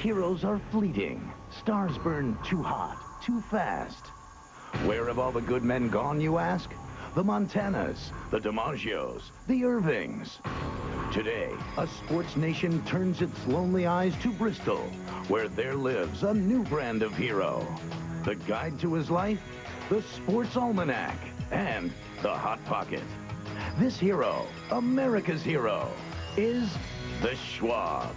Heroes are fleeting. Stars burn too hot, too fast. Where have all the good men gone, you ask? The Montanas, the DiMaggios, the Irvings. Today, a sports nation turns its lonely eyes to Bristol, where there lives a new brand of hero. The guide to his life, the Sports Almanac, and the Hot Pocket. This hero, America's hero, is the Schwab.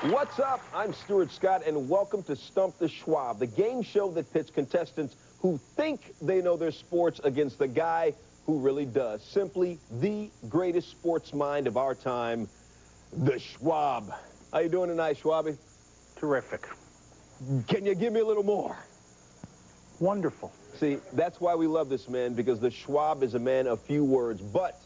What's up? I'm Stuart Scott, and welcome to Stump the Schwab, the game show that pits contestants who think they know their sports against the guy who really does. Simply the greatest sports mind of our time, the Schwab. How you doing tonight, Schwabbie? Terrific. Can you give me a little more? Wonderful. See, that's why we love this man, because the Schwab is a man of few words. But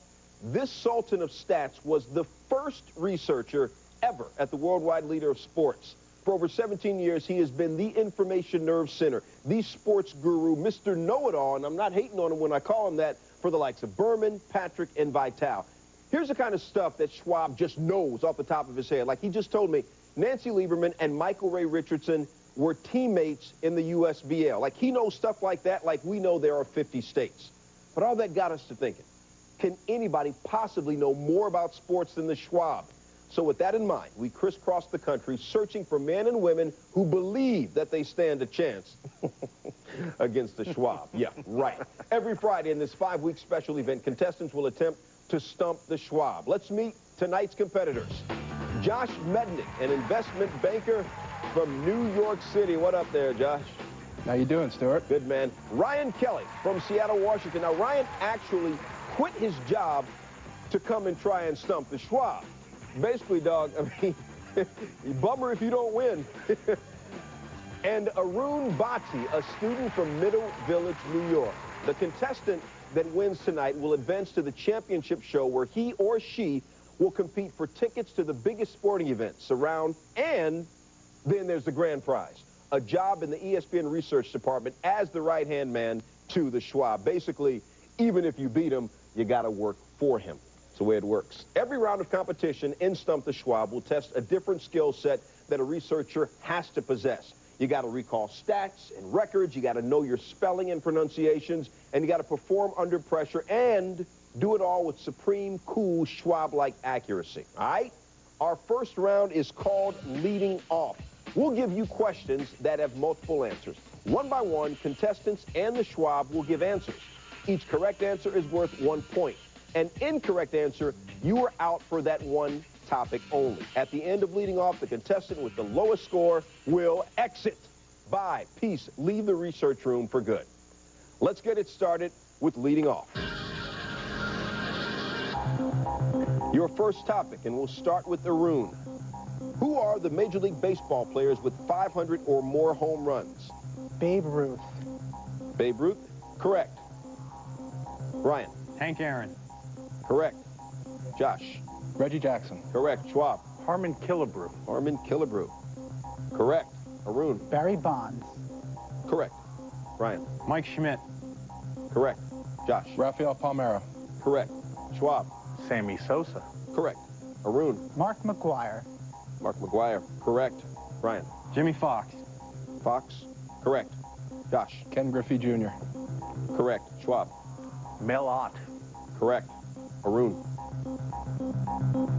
this sultan of stats was the first researcher ever at the worldwide leader of sports. For over 17 years, he has been the information nerve center, the sports guru, Mr. Know-It-All, and I'm not hating on him when I call him that, for the likes of Berman, Patrick, and Vitale. Here's the kind of stuff that Schwab just knows off the top of his head. Like he just told me, Nancy Lieberman and Michael Ray Richardson were teammates in the USBL. Like he knows stuff like that, like we know there are 50 states. But all that got us to thinking, can anybody possibly know more about sports than the Schwab? So with that in mind, we crisscrossed the country searching for men and women who believe that they stand a chance against the Schwab. Yeah, right. Every Friday in this 5-week special event, contestants will attempt to stump the Schwab. Let's meet tonight's competitors. Josh Mednick, an investment banker from New York City. What up there, Josh? How you doing, Stuart? Good, man. Ryan Kelly from Seattle, Washington. Now, Ryan actually quit his job to come and try and stump the Schwab. Basically, dog, I mean, bummer if you don't win. And Arun Bhatti, a student from Middle Village, New York. The contestant that wins tonight will advance to the championship show where he or she will compete for tickets to the biggest sporting events around, and then there's the grand prize, a job in the ESPN research department as the right-hand man to the Schwab. Basically, even if you beat him, you got to work for him. That's the way it works. Every round of competition in Stump the Schwab will test a different skill set that a researcher has to possess. You got to recall stats and records, you got to know your spelling and pronunciations, and you got to perform under pressure and do it all with supreme, cool, Schwab-like accuracy. All right? Our first round is called Leading Off. We'll give you questions that have multiple answers. One by one, contestants and the Schwab will give answers. Each correct answer is worth 1 point. An incorrect answer, you are out for that one topic only. At the end of Leading Off, the contestant with the lowest score will exit. Bye. Peace. Leave the research room for good. Let's get it started with Leading Off. Your first topic, and we'll start with Arun. Who are the Major League Baseball players with 500 or more home runs? Babe Ruth. Babe Ruth? Correct. Ryan? Hank Aaron. Correct. Josh? Reggie Jackson. Correct. Schwab? Harmon Killebrew. Harmon Killebrew. Correct. Arun? Barry Bonds. Correct. Ryan? Mike Schmidt. Correct. Josh? Rafael Palmeiro. Correct. Schwab? Sammy Sosa. Correct. Arun? Mark McGuire. Mark McGuire. Correct. Ryan? Jimmy Fox. Fox? Correct. Josh? Ken Griffey Jr. Correct. Schwab? Mel Ott. Correct. Arun?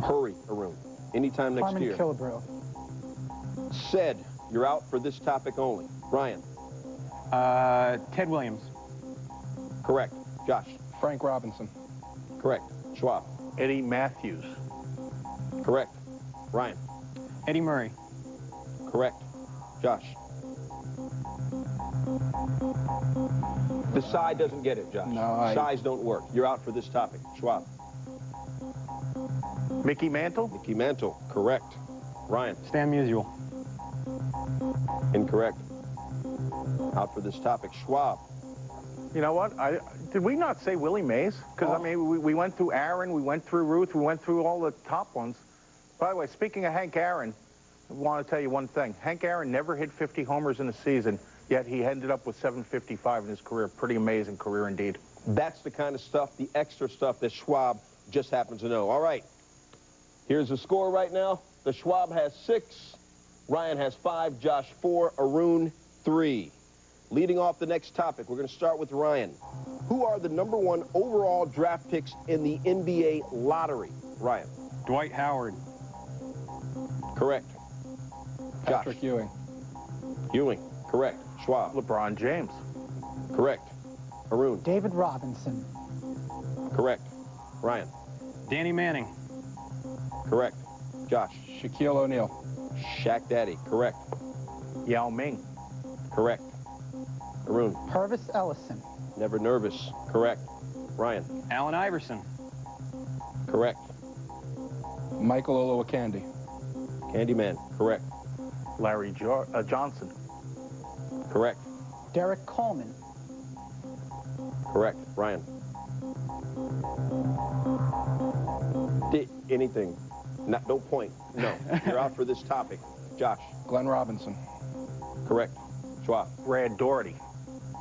Hurry, Arun. Anytime next Harmon year. Killebrew. Said, you're out for this topic only. Ryan? Ted Williams. Correct. Josh? Frank Robinson. Correct. Schwab? Eddie Matthews. Correct. Ryan? Eddie Murray. Correct. Josh? The side doesn't get it, Josh. No, Sides don't work. You're out for this topic. Schwab? Mickey Mantle. Mickey Mantle. Correct. Ryan? Stan Musial. Incorrect. Out for this topic. Schwab? You know what? Did we not say Willie Mays? Because, I mean, we went through Aaron, we went through Ruth, we went through all the top ones. By the way, speaking of Hank Aaron, I want to tell you one thing. Hank Aaron never hit 50 homers in a season, yet he ended up with 755 in his career. Pretty amazing career indeed. That's the kind of stuff, the extra stuff that Schwab just happens to know. All right, here's the score right now. The Schwab has 6, Ryan has 5, Josh 4, Arun 3. Leading off the next topic, we're going to start with Ryan. Who are the #1 overall draft picks in the NBA lottery? Ryan. Dwight Howard. Correct. Josh. Patrick Ewing. Ewing. Correct. Schwab. LeBron James. Correct. Arun. David Robinson. Correct. Ryan. Danny Manning. Correct. Josh. Shaquille O'Neal. Shaq Daddy. Correct. Yao Ming. Correct. Arun. Purvis Ellison. Never nervous. Correct. Ryan. Allen Iverson. Correct. Michael Olowokandi. Candyman. Correct. Larry Johnson. Correct. Derek Coleman. Correct. Ryan. Anything. No point. No. You're out for this topic. Josh. Glenn Robinson. Correct. Schwab. Brad Doherty.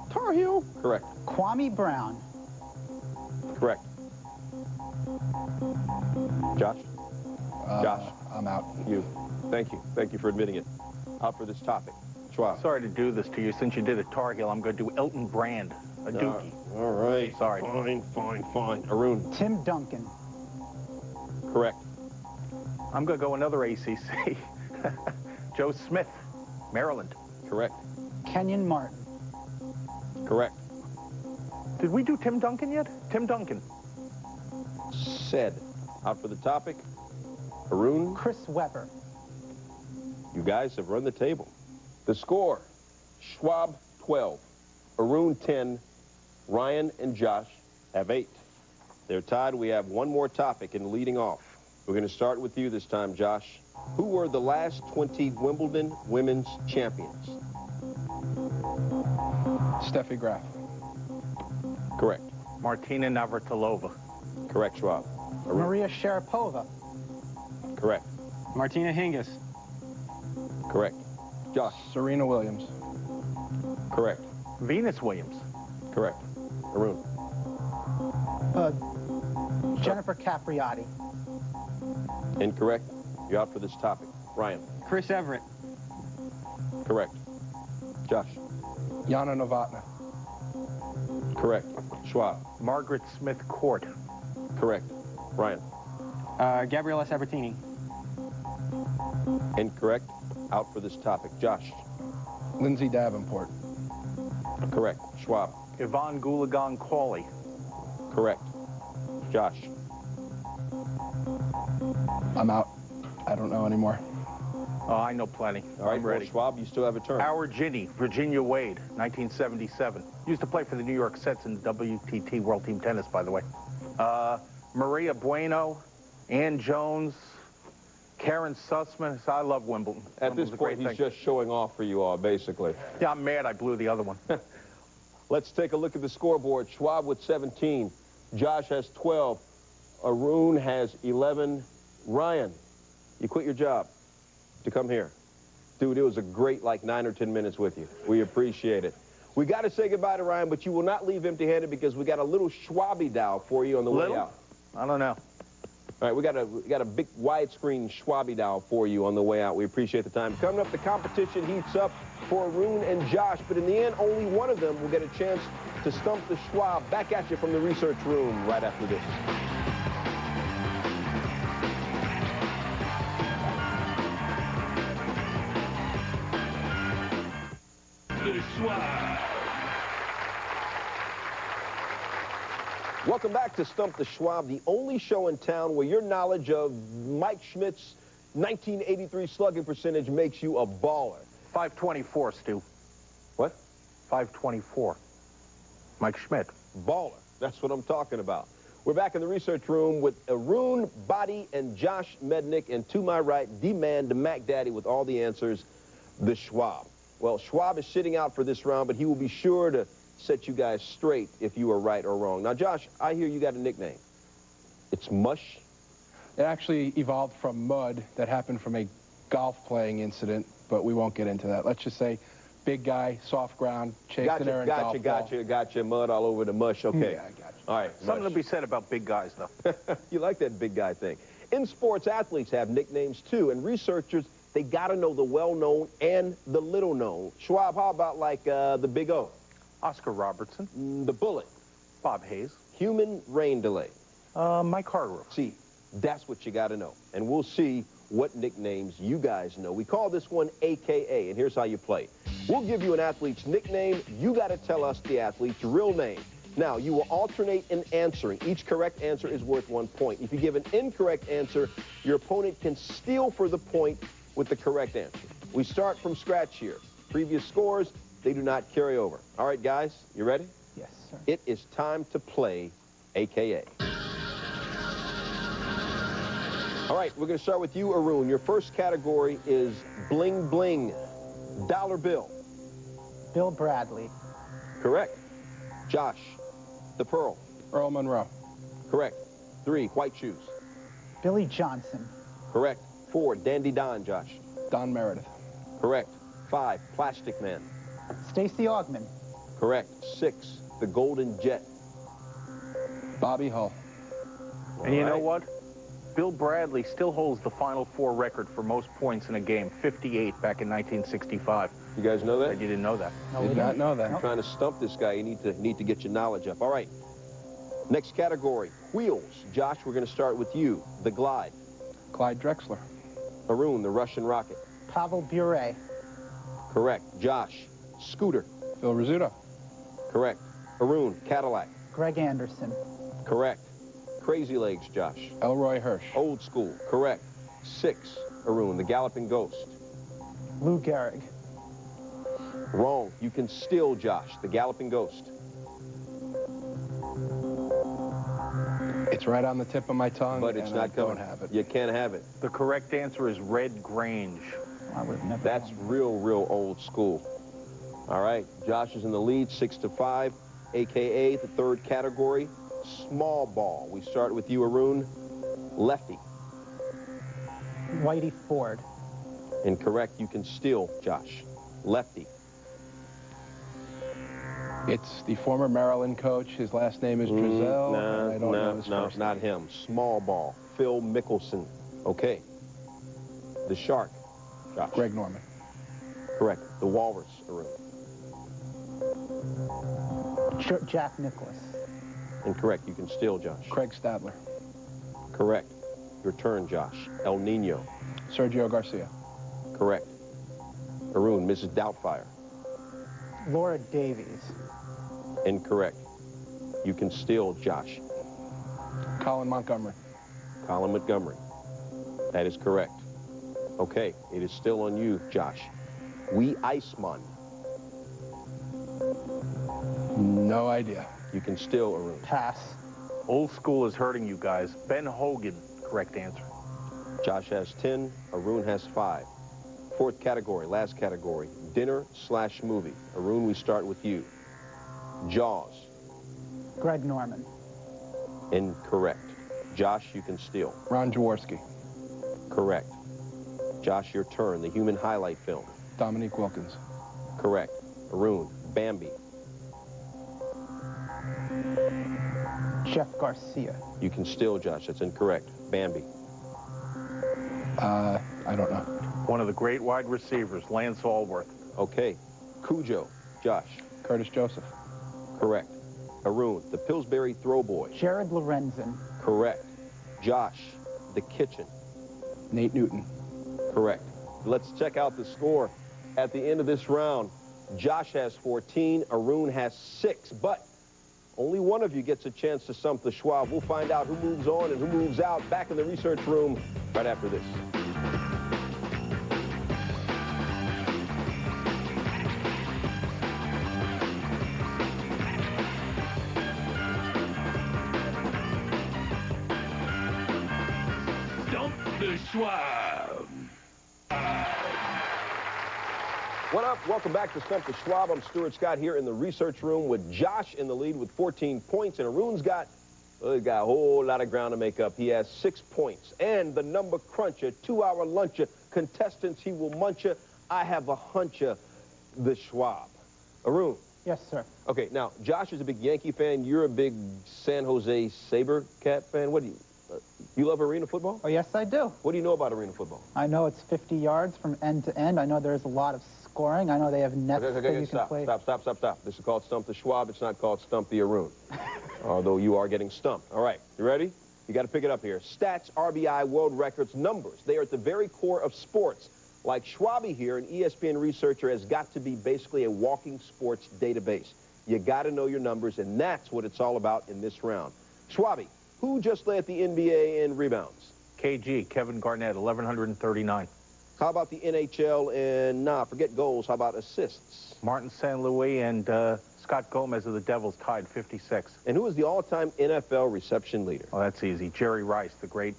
Tar Heel. Correct. Kwame Brown. Correct. Josh. Josh. I'm out. You. Thank you. Thank you for admitting it. Out for this topic. Schwab. Sorry to do this to you. Since you did a Tar Heel, I'm going to do Elton Brand, a dookie. All right. Sorry. Fine. Arun. Tim Duncan. Correct. I'm going to go another ACC. Joe Smith, Maryland. Correct. Kenyon Martin. Correct. Did we do Tim Duncan yet? Tim Duncan. Said. Out for the topic. Arun. Chris Webber. You guys have run the table. The score, Schwab 12, Arun 10, Ryan and Josh have 8. They're tied. We have one more topic in leading off. We're going to start with you this time, Josh. Who were the last 20 Wimbledon women's champions? Steffi Graf. Correct. Martina Navratilova. Correct, Schwab. Arun. Maria Sharapova. Correct. Martina Hingis. Correct. Josh. Serena Williams. Correct. Venus Williams. Correct. Arun. Jennifer Capriati. Incorrect. You're out for this topic. Ryan. Chris Everett. Correct. Josh. Yana Novotna. Correct. Schwab. Margaret Smith Court. Correct. Ryan. Gabriella Sabatini. Incorrect. Out for this topic. Josh. Lindsay Davenport. Correct. Schwab. Yvonne Goolagong Cawley. Correct. Josh. I'm out. I don't know anymore. Oh, I know plenty. All right, I'm ready. well, Schwab, you still have a turn. Howard Ginny, Virginia Wade, 1977. Used to play for the New York Sets in WTT World Team Tennis, by the way. Maria Bueno, Ann Jones, Karen Sussman. I love Wimbledon. At this point, he's just showing off for you all, basically. Yeah, I'm mad I blew the other one. Let's take a look at the scoreboard. Schwab with 17. Josh has 12. Arun has 11. Ryan, you quit your job to come here. Dude, it was a great, 9 or 10 minutes with you. We appreciate it. We got to say goodbye to Ryan, but you will not leave empty-handed because we got a little Schwabbie doll for you on the way out. I don't know. All right, we got a big widescreen Schwabbie doll for you on the way out. We appreciate the time. Coming up, the competition heats up for Arun and Josh, but in the end, only one of them will get a chance to stump the Schwab. Back at you from the research room right after this. The Schwab. Welcome back to Stump the Schwab, the only show in town where your knowledge of Mike Schmidt's 1983 slugging percentage makes you a baller. 524, Stu. What? 524. Mike Schmidt. Baller. That's what I'm talking about. We're back in the research room with Arun, Body, and Josh Mednick, and to my right, D-Man, the Mac Daddy with all the answers, the Schwab. Well, Schwab is sitting out for this round, but he will be sure to set you guys straight if you are right or wrong. Now, Josh, I hear you got a nickname. It's Mush. It actually evolved from mud that happened from a golf playing incident, but we won't get into that. Let's just say big guy, soft ground, chased an errant golf ball. Gotcha. Mud all over the mush. Okay. Yeah, I got you. All right. Something Mush. to be said about big guys, though. You like that big guy thing. In sports, athletes have nicknames, too, and researchers, they got to know the well-known and the little-known. Schwab, how about like the Big O? Oscar Robertson. The Bullet. Bob Hayes. Human rain delay. Mike Hargrove. See, that's what you got to know. And we'll see what nicknames you guys know. We call this one AKA, and here's how you play. We'll give you an athlete's nickname. You got to tell us the athlete's real name. Now, you will alternate in answering. Each correct answer is worth 1 point. If you give an incorrect answer, your opponent can steal for the point with the correct answer. We start from scratch here. Previous scores, they do not carry over. All right, guys, you ready? Yes, sir. It is time to play AKA. All right, we're going to start with you, Arun. Your first category is bling bling, dollar bill. Bill Bradley. Correct. Josh, the pearl. Earl Monroe. Correct. 3, white shoes. Billy Johnson. Correct. 4, Dandy Don, Josh. Don Meredith. Correct. 5, Plastic Man. Stacy Augman. Correct. 6, the Golden Jet. Bobby Hull. And you know right. what? Bill Bradley still holds the Final Four record for most points in a game, 58 back in 1965. You guys know that? You didn't know that. No, we Did not didn't. know that. I'm trying to stump this guy. You need to get your knowledge up. All right. Next category, wheels. Josh, we're going to start with you. The Glide. Clyde Drexler. Arun, the Russian rocket. Pavel Bure. Correct. Josh, Scooter. Phil Rizzuto. Correct. Arun, Cadillac. Greg Anderson. Correct. Crazy Legs, Josh. Elroy Hirsch. Old School. Correct. 6, Arun, the Galloping Ghost. Lou Gehrig. Wrong. You can steal, Josh, the Galloping Ghost. It's right on the tip of my tongue, But it's and not I coming. don't have it. You can't have it. The correct answer is Red Grange. I would have never That's known. real old school. All right. Josh is in the lead, 6-5, a.k.a. the third category, small ball. We start with you, Arun. Lefty. Whitey Ford. Incorrect. You can steal, Josh. Lefty. It's the former Maryland coach. His last name is Drizel. and I don't know his first not name. him. Small ball. Phil Mickelson. Okay. The Shark, Josh. Greg Norman. Correct. The Walrus, Arun. Jack Nicklaus. Incorrect. You can steal, Josh. Craig Stadler. Correct. Your turn, Josh. El Nino. Sergio Garcia. Correct. Arun, Mrs. Doubtfire. Laura Davies. Incorrect. You can steal, Josh. Colin Montgomery. Colin Montgomery. That is correct. Okay, it is still on you, Josh. We Iceman. No idea. You can steal, Arun. Pass. Old School is hurting you guys. Ben Hogan, correct answer. Josh has 10. Arun has 5. Fourth category, last category, dinner/movie. Arun, we start with you. Jaws. Greg Norman. Incorrect. Josh, you can steal. Ron Jaworski. Correct. Josh, your turn. The human highlight film. Dominique Wilkins. Correct. Arun, Bambi. Jeff Garcia. You can steal, Josh. That's incorrect. Bambi. I don't know. One of the great wide receivers, Lance Allworth. Okay. Cujo. Josh. Curtis Joseph. Correct. Arun, the Pillsbury Throw Boy. Jared Lorenzen. Correct. Josh, the Kitchen. Nate Newton. Correct. Let's check out the score at the end of this round. Josh has 14, Arun has 6, but only one of you gets a chance to stump the Schwab. We'll find out who moves on and who moves out back in the research room right after this. Stump the Schwab. What up? Welcome back to Stump The Schwab. I'm Stuart Scott here in the research room with Josh in the lead with 14 points. And Arun's got a whole lot of ground to make up. He has 6 points. And the number cruncher, 2-hour luncher, contestants, he will munch ya. I have a huncher, the Schwab. Arun. Yes, sir. Okay, now, Josh is a big Yankee fan. You're a big San Jose SaberCat fan. What do you love arena football? Oh, yes, I do. What do you know about arena football? I know it's 50 yards from end to end. I know there's a lot of scoring. I know they have nets that you can play. Stop. This is called Stump the Schwab. It's not called Stump the Arun. Although you are getting stumped. All right, you ready? You got to pick it up here. Stats, RBI, world records, numbers. They are at the very core of sports. Like Schwabbie here, an ESPN researcher, has got to be basically a walking sports database. You got to know your numbers, and that's what it's all about in this round. Schwabbie, who just led the NBA in rebounds? KG, Kevin Garnett, 1,139. How about the NHL and, forget goals, how about assists? Martin St. Louis and Scott Gomez of the Devils tied 56. And who is the all-time NFL reception leader? Oh, that's easy. Jerry Rice, the great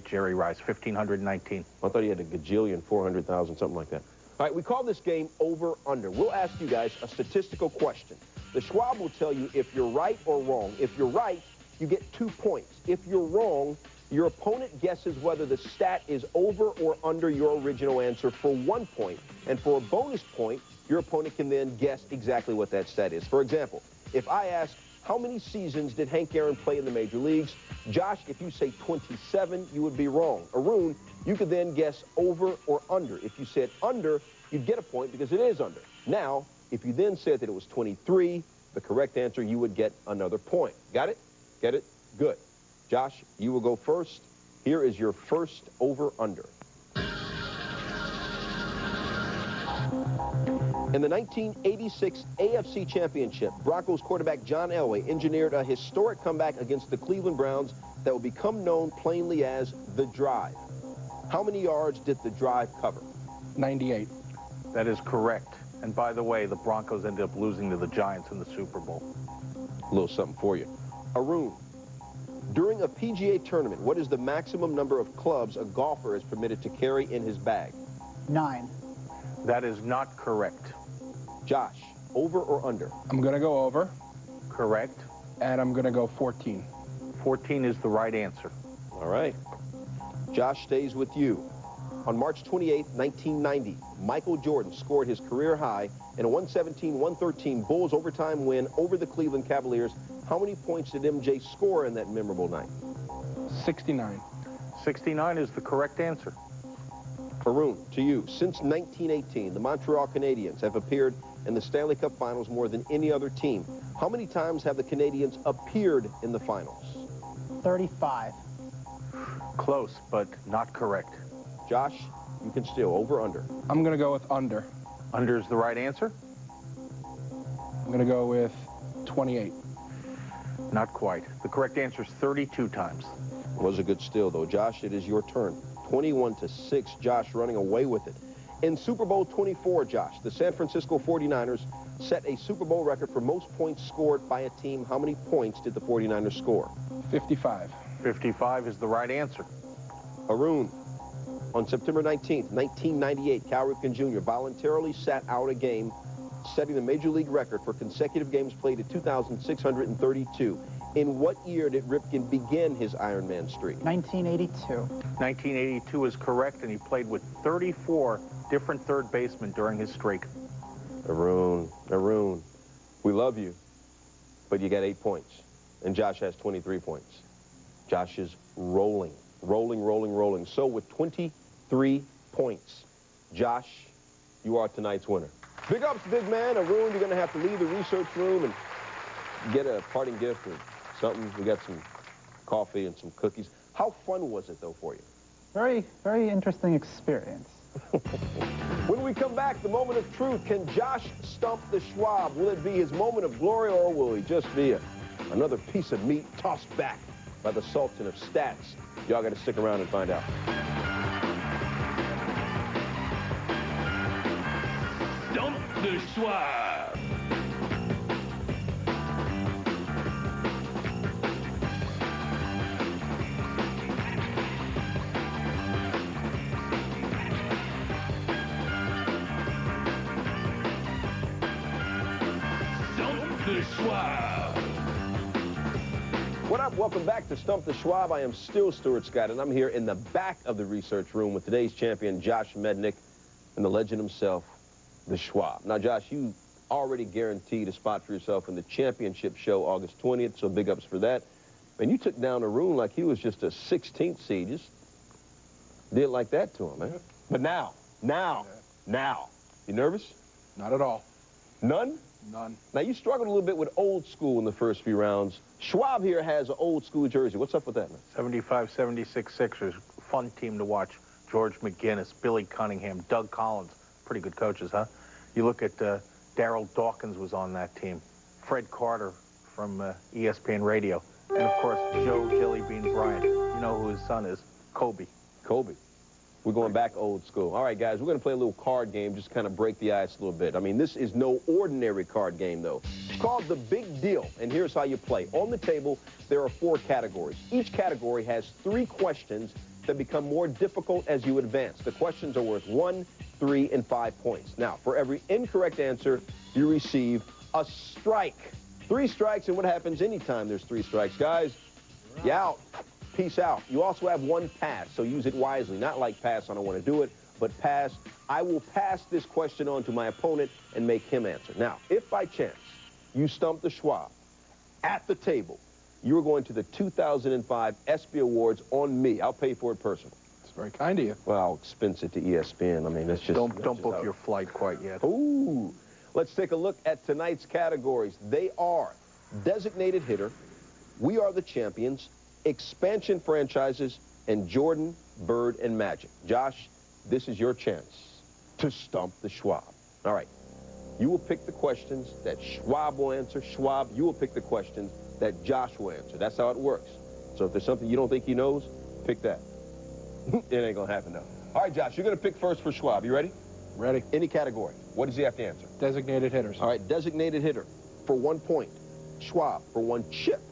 Jerry Rice, 1,519. I thought he had a gajillion, 400,000, something like that. All right, we call this game over-under. We'll ask you guys a statistical question. The Schwab will tell you if you're right or wrong. If you're right, you get 2 points. If you're wrong, your opponent guesses whether the stat is over or under your original answer for 1 point. And for a bonus point, your opponent can then guess exactly what that stat is. For example, if I ask, how many seasons did Hank Aaron play in the major leagues? Josh, if you say 27, you would be wrong. Arun, you could then guess over or under. If you said under, you'd get a point because it is under. Now, if you then said that it was 23, the correct answer, you would get another point. Got it? Get it? Good. Josh, you will go first. Here is your first over-under. In the 1986 AFC Championship, Broncos quarterback John Elway engineered a historic comeback against the Cleveland Browns that will become known plainly as the drive. How many yards did the drive cover? 98. That is correct. And by the way, the Broncos ended up losing to the Giants in the Super Bowl. A little something for you. Arun, during a PGA tournament, what is the maximum number of clubs a golfer is permitted to carry in his bag? 9. That is not correct. Josh, over or under? I'm going to go over, Correct. and I'm going to go 14. 14 is the right answer. All right. Josh stays with you. On March 28, 1990, Michael Jordan scored his career high in a 117-113 Bulls overtime win over the Cleveland Cavaliers. How many points did MJ score in that memorable night? 69. 69 is the correct answer. Arun, to you. Since 1918, the Montreal Canadiens have appeared in the Stanley Cup Finals more than any other team. How many times have the Canadiens appeared in the finals? 35. Close, but not correct. Josh, you can still, over, under. I'm going to go with under. Under is the right answer? I'm going to go with 28. Not quite. The correct answer is 32 times. Was a good steal, though. Josh, it is your turn. 21-6, Josh running away with it. In Super Bowl 24, Josh, the San Francisco 49ers set a Super Bowl record for most points scored by a team. How many points did the 49ers score? 55. 55 is the right answer. Arun, on September 19th, 1998, Cal Ripken Jr. voluntarily sat out a game, setting the Major League record for consecutive games played at 2,632. In what year did Ripken begin his Ironman streak? 1982. 1982 is correct, and he played with 34 different third basemen during his streak. Arun, we love you, but you got 8 points, and Josh has 23 points. Josh is rolling. So with 23 points, Josh, you are tonight's winner. Big ups, big man. Arun, you're going to have to leave the research room and get a parting gift or something. We got some coffee and some cookies. How fun was it, though, for you? Very, very interesting experience. When we come back, the moment of truth. Can Josh stump the Schwab? Will it be his moment of glory, or will he just be another piece of meat tossed back by the Sultan of Stats? Y'all got to stick around and find out. Stump the Schwab. Welcome back to Stump the Schwab. I am still Stuart Scott, and I'm here in the back of the research room with today's champion, Josh Mednick, and the legend himself, the Schwab. Now, Josh, you already guaranteed a spot for yourself in the championship show August 20th, so big ups for that. And you took down Arun like he was just a 16th seed. Just did like that to him, man. But now, you nervous? Not at all. None? None. Now, you struggled a little bit with old school in the first few rounds. Schwab here has an old school jersey. What's up with that, man? 75-76 Sixers. Fun team to watch. George McGinnis, Billy Cunningham, Doug Collins. Pretty good coaches, huh? You look at Darryl Dawkins was on that team. Fred Carter from ESPN Radio. And, of course, Joe Jelly Bean Bryant. You know who his son is. Kobe. Kobe. We're going back old school. All right, guys, we're going to play a little card game, just kind of break the ice a little bit. I mean, this is no ordinary card game, though. It's called The Big Deal, and here's how you play. On the table, there are 4 categories. Each category has 3 questions that become more difficult as you advance. The questions are worth 1, 3, and 5 points. Now, for every incorrect answer, you receive a strike. 3 strikes, and what happens anytime there's 3 strikes? Guys, you out. Peace out. You also have 1 pass, so use it wisely. Not like pass, I don't want to do it, but pass. I will pass this question on to my opponent and make him answer. Now, if by chance you stump the Schwab at the table, you're going to the 2005 ESPY Awards on me. I'll pay for it personally. It's very kind of you. Well, I'll expense it to ESPN. I mean, that's just... Don't book your flight quite yet. Ooh. Let's take a look at tonight's categories. They are designated hitter, we are the champions, expansion franchises, and Jordan, Bird, and Magic. Josh, this is your chance to stump the Schwab. All right. You will pick the questions that Schwab will answer. Schwab, you will pick the questions that Josh will answer. That's how it works. So if there's something you don't think he knows, pick that. It ain't going to happen, though. All right, Josh, you're going to pick first for Schwab. You ready? Ready. Any category. What does he have to answer? Designated hitters. All right, designated hitter for 1 point. Schwab for 1 chip.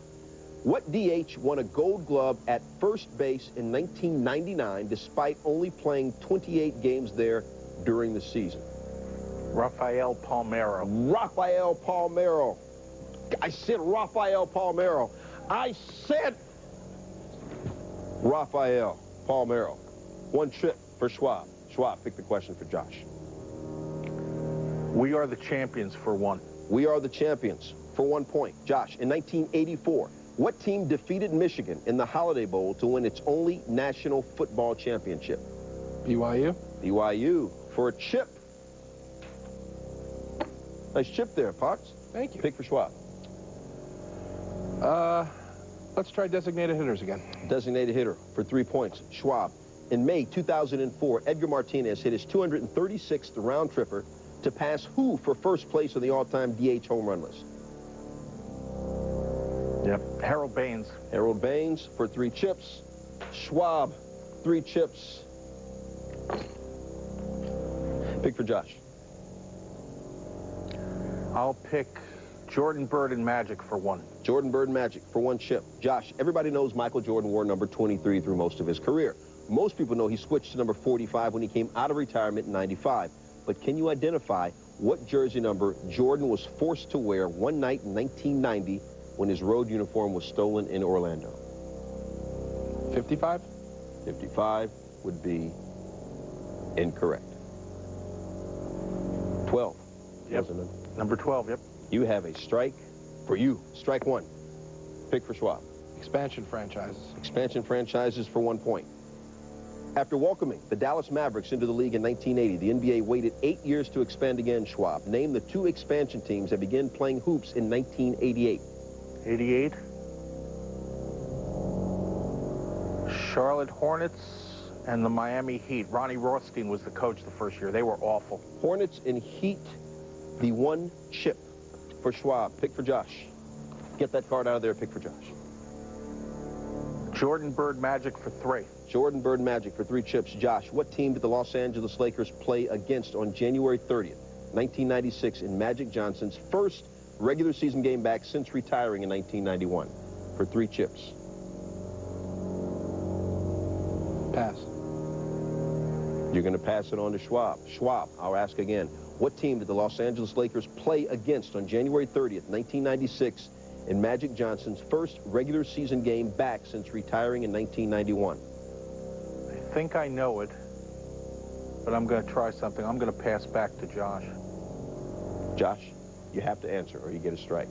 What DH won a Gold Glove at first base in 1999 despite only playing 28 games there during the season? Rafael Palmeiro. Rafael Palmeiro. I said Rafael Palmeiro. I said Rafael Palmeiro. 1 chip for Schwab. Schwab, pick the question for Josh. We are the champions for 1. We are the champions for 1 point. Josh, in 1984, what team defeated Michigan in the Holiday Bowl to win its only national football championship? BYU. BYU for a chip. Nice chip there, Pox. Thank you. Pick for Schwab. Let's try designated hitters again. Designated hitter for 3 points. Schwab. In May 2004, Edgar Martinez hit his 236th round tripper to pass who for first place on the all-time DH home run list? Yep. Harold Baines. Harold Baines for 3 chips. Schwab, 3 chips. Pick for Josh. I'll pick Jordan, Bird, and Magic for 1. Jordan, Bird, Magic for 1 chip. Josh, everybody knows Michael Jordan wore number 23 through most of his career. Most people know he switched to number 45 when he came out of retirement in '95. But can you identify what jersey number Jordan was forced to wear one night in 1990 when his road uniform was stolen in Orlando? 55? 55 would be incorrect. 12. Yep. Wasn't it? Number 12, yep. You have a strike for you. Strike 1. Pick for Schwab. Expansion franchises. Expansion franchises for 1 point. After welcoming the Dallas Mavericks into the league in 1980, the NBA waited 8 years to expand again, Schwab. Name the 2 expansion teams that began playing hoops in 1988. 88. Charlotte Hornets and the Miami Heat. Ronnie Rothstein was the coach the first year. They were awful. Hornets and Heat, the 1 chip for Schwab. Pick for Josh. Get that card out of there. Pick for Josh. Jordan, Bird, Magic for 3. Jordan, Bird, Magic for 3 chips. Josh, what team did the Los Angeles Lakers play against on January 30th, 1996 in Magic Johnson's first regular season game back since retiring in 1991 for 3 chips? Pass. You're going to pass it on to Schwab. Schwab, I'll ask again. What team did the Los Angeles Lakers play against on January 30th, 1996 in Magic Johnson's first regular season game back since retiring in 1991? I think I know it, but I'm going to try something. I'm going to pass back to Josh. Josh, you have to answer or you get a strike.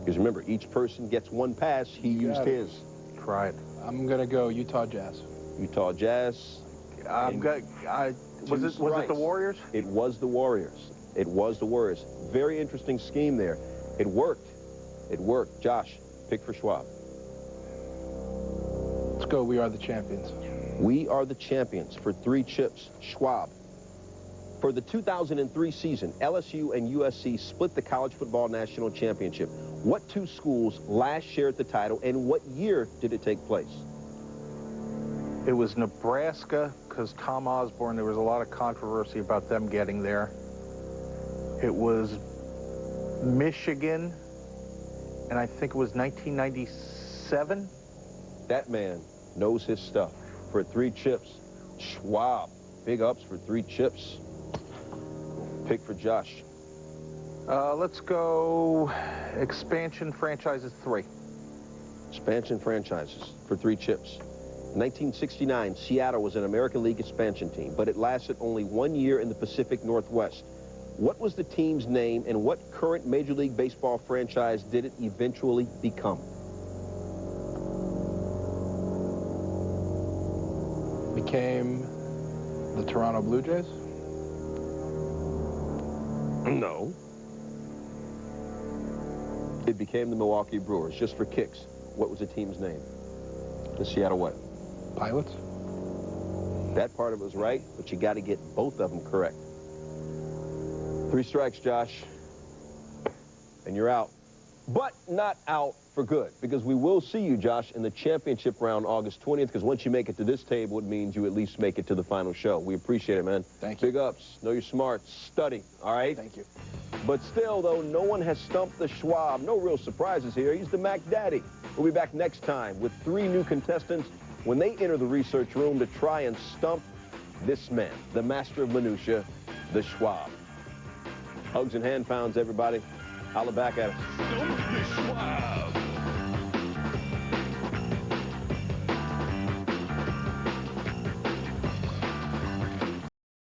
Because remember, each person gets one pass. He used his. Try it. I'm going to go Utah Jazz. Utah Jazz. Was it the Warriors? It was the Warriors. It was the Warriors. Very interesting scheme there. It worked. It worked. Josh, pick for Schwab. Let's go. We are the champions. We are the champions for 3 chips. Schwab. For the 2003 season, LSU and USC split the college football national championship. What 2 schools last shared the title, and what year did it take place? It was Nebraska, because Tom Osborne, there was a lot of controversy about them getting there. It was Michigan, and I think it was 1997. That man knows his stuff. For 3 chips, Schwab. Big ups for 3 chips. Pick for Josh. Let's go expansion franchises 3. Expansion franchises for 3 chips. In 1969, Seattle was an American League expansion team, but it lasted only 1 year in the Pacific Northwest. What was the team's name, and what current Major League Baseball franchise did it eventually become? Became the Toronto Blue Jays? No. It became the Milwaukee Brewers. Just for kicks, what was the team's name? The Seattle what? Pilots? That part of it was right, but you got to get both of them correct. 3 strikes, Josh, and you're out. But not out for good, because we will see you, Josh, in the championship round August 20th, because once you make it to this table, it means you at least make it to the final show. We appreciate it, man. Thank you. Big ups. Know you're smart. Study, all right? Thank you. But still, though, no one has stumped the Schwab. No real surprises here. He's the Mac Daddy. We'll be back next time with 3 new contestants when they enter the research room to try and stump this man, the master of minutia, the Schwab. Hugs and hand pounds, everybody. Holla back at us. Stump the Schwab.